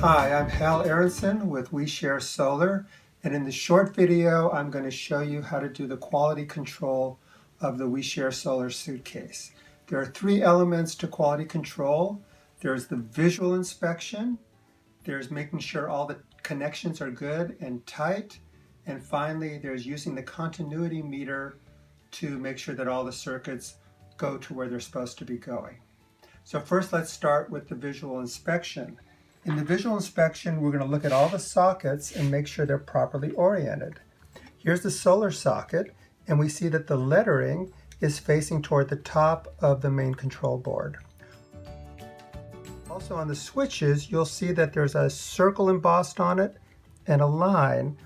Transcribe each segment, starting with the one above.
Hi, I'm Aronson with We Share Solar, and in this short video I'm going to show you how to do the quality control of the We Share Solar suitcase. There are three elements to quality control. There's the visual inspection, there's making sure all the connections are good and tight, and finally there's using the continuity meter to make sure that all the circuits go to where they're supposed to be going. So first let's start with the visual inspection. In the visual inspection, we're going to look at all the sockets and make sure they're properly oriented. Here's the solar socket, and we see that the lettering is facing toward the top of the main control board. Also on the switches, you'll see that there's a circle embossed on it and a line.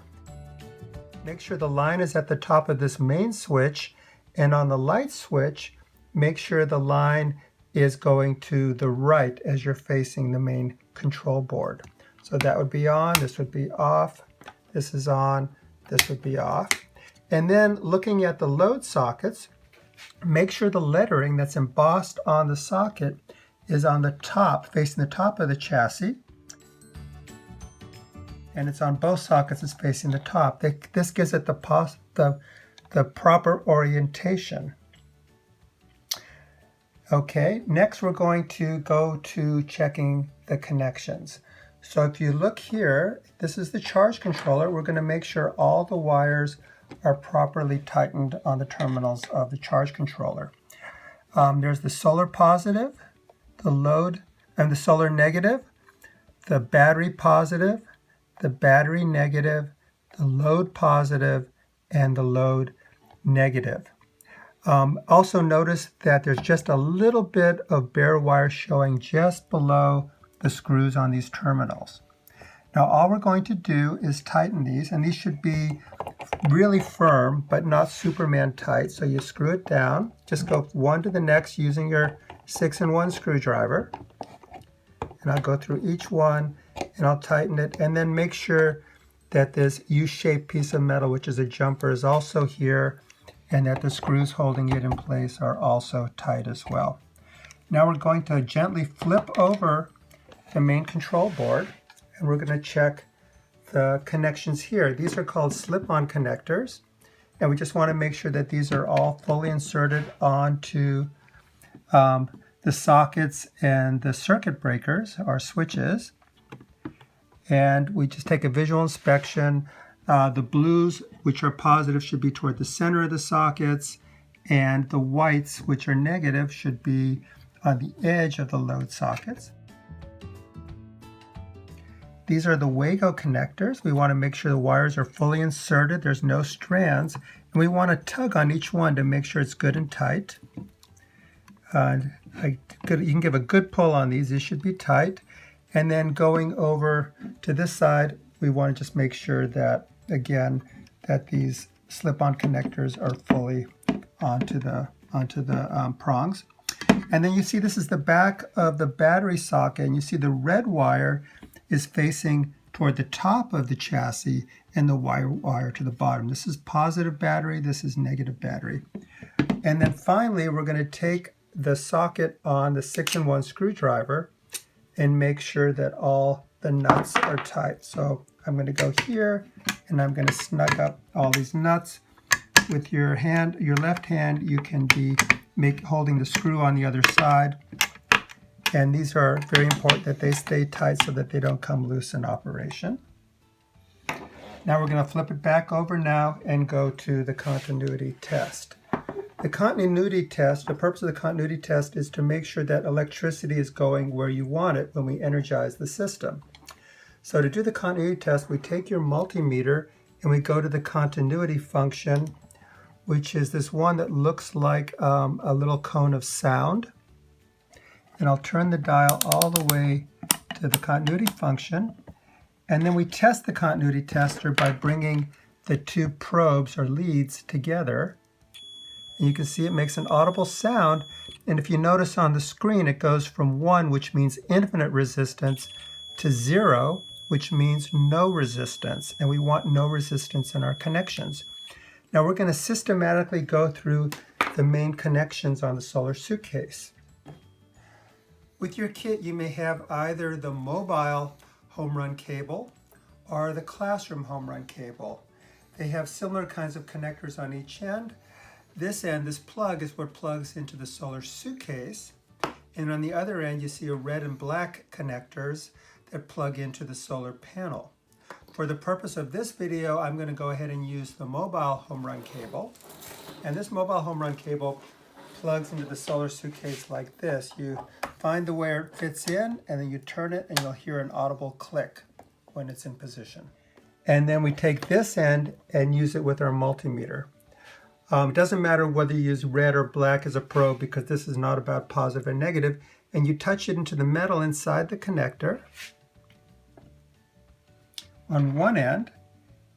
Make sure the line is at the top of this main switch, and on the light switch, make sure the line is going to the right as you're facing the main control board. So that would be on, this would be off, this is on, this would be off. And then looking at the load sockets, make sure the lettering that's embossed on the socket is on the top, facing the top of the chassis. And it's on both sockets, it's facing the top. This gives it the proper orientation. Okay, next we're going to go to checking the connections. So if you look here, this is the charge controller. We're going to make sure all the wires are properly tightened on the terminals of the charge controller. There's the solar positive, the load, and the solar negative, the battery positive, the battery negative, the load positive, and the load negative. Also notice that there's just a little bit of bare wire showing just below the screws on these terminals. Now all we're going to do is tighten these, and these should be really firm but not Superman tight. So you screw it down, just go one to the next using your 6-in-1 screwdriver, and I'll go through each one and I'll tighten it, and then make sure that this U-shaped piece of metal, which is a jumper, is also here, and that the screws holding it in place are also tight as well. Now we're going to gently flip over the main control board, and we're going to check the connections here. These are called slip-on connectors, and we just want to make sure that these are all fully inserted onto the sockets and the circuit breakers, or switches. And we just take a visual inspection. The blues, which are positive, should be toward the center of the sockets, and the whites, which are negative, should be on the edge of the load sockets. These are the Wago connectors. We want to make sure the wires are fully inserted, there's no strands, and we want to tug on each one to make sure it's good and tight. You can give a good pull on these should be tight. And then going over to this side, we want to just make sure that, again, that these slip-on connectors are fully onto the prongs. And then you see this is the back of the battery socket, and you see the red wire is facing toward the top of the chassis and the wire to the bottom. This is positive battery, this is negative battery. And then finally, we're going to take the socket on the 6-in-1 screwdriver and make sure that all the nuts are tight. So I'm going to go here and I'm going to snug up all these nuts. With your hand, your left hand, you can be holding the screw on the other side. And these are very important that they stay tight so that they don't come loose in operation. Now we're going to flip it back over now and go to the continuity test. The continuity test, the purpose of the continuity test is to make sure that electricity is going where you want it when we energize the system. So to do the continuity test, we take your multimeter and we go to the continuity function, which is this one that looks like a little cone of sound. And I'll turn the dial all the way to the continuity function. And then we test the continuity tester by bringing the two probes or leads together. And you can see it makes an audible sound. And if you notice on the screen, it goes from 1, which means infinite resistance, to 0, which means no resistance. And we want no resistance in our connections. Now we're going to systematically go through the main connections on the solar suitcase. With your kit, you may have either the mobile home run cable or the classroom home run cable. They have similar kinds of connectors on each end. This end, this plug, is what plugs into the solar suitcase. And on the other end, you see a red and black connectors that plug into the solar panel. For the purpose of this video, I'm going to go ahead and use the mobile home run cable. And this mobile home run cable plugs into the solar suitcase like this. You find the where it fits in, and then you turn it, and you'll hear an audible click when it's in position. And then we take this end and use it with our multimeter. It doesn't matter whether you use red or black as a probe, because this is not about positive and negative. And you touch it into the metal inside the connector on one end,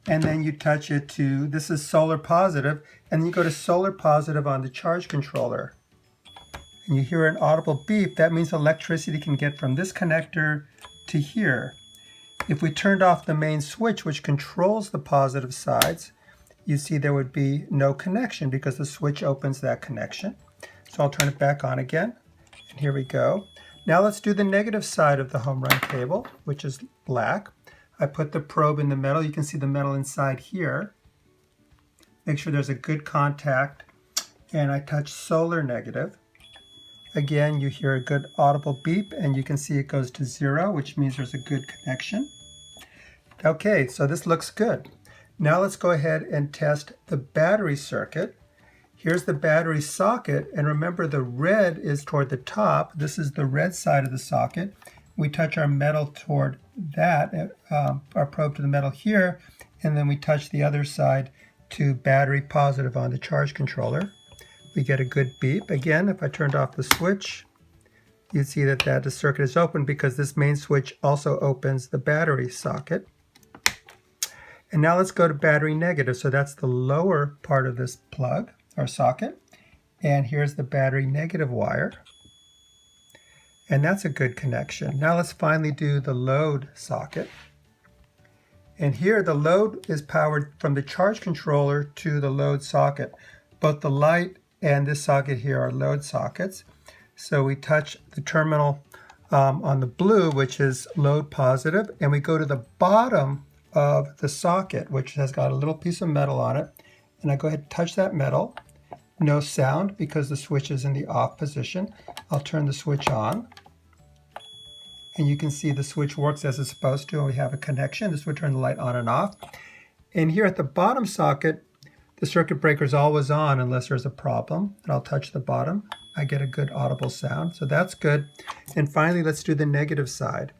and then you touch it to, this is solar positive, and then you go to solar positive on the charge controller. And you hear an audible beep. That means electricity can get from this connector to here. If we turned off the main switch, which controls the positive sides, you see there would be no connection because the switch opens that connection. So I'll turn it back on again, and here we go. Now let's do the negative side of the home run cable, which is black. I put the probe in the metal. You can see the metal inside here. Make sure there's a good contact, and I touch solar negative. Again, you hear a good audible beep, and you can see it goes to 0, which means there's a good connection. Okay, so this looks good. Now let's go ahead and test the battery circuit. Here's the battery socket, and remember the red is toward the top. This is the red side of the socket. We touch our metal toward that, our probe to the metal here, and then we touch the other side to battery positive on the charge controller. We get a good beep. Again, if I turned off the switch, you'd see that the circuit is open because this main switch also opens the battery socket. And now let's go to battery negative. So that's the lower part of this plug or socket. And here's the battery negative wire. And that's a good connection. Now let's finally do the load socket. And here the load is powered from the charge controller to the load socket. Both the light and this socket here are load sockets. So we touch the terminal on the blue, which is load positive, and we go to the bottom of the socket, which has got a little piece of metal on it. And I go ahead and touch that metal. No sound because the switch is in the off position. I'll turn the switch on. And you can see the switch works as it's supposed to, and we have a connection. This would turn the light on and off. And here at the bottom socket, the circuit breaker is always on unless there's a problem. And I'll touch the bottom. I get a good audible sound, so that's good. And finally, let's do the negative side.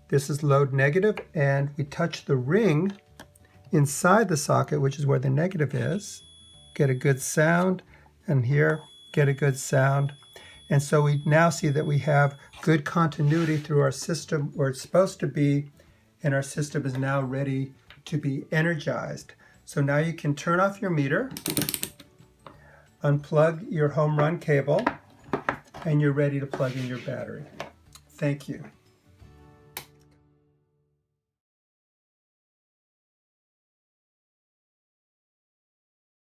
This is load negative, and we touch the ring inside the socket, which is where the negative is. Get a good sound, and here, get a good sound. And so we now see that we have good continuity through our system where it's supposed to be, and our system is now ready to be energized. So now you can turn off your meter, unplug your home run cable, and you're ready to plug in your battery. Thank you.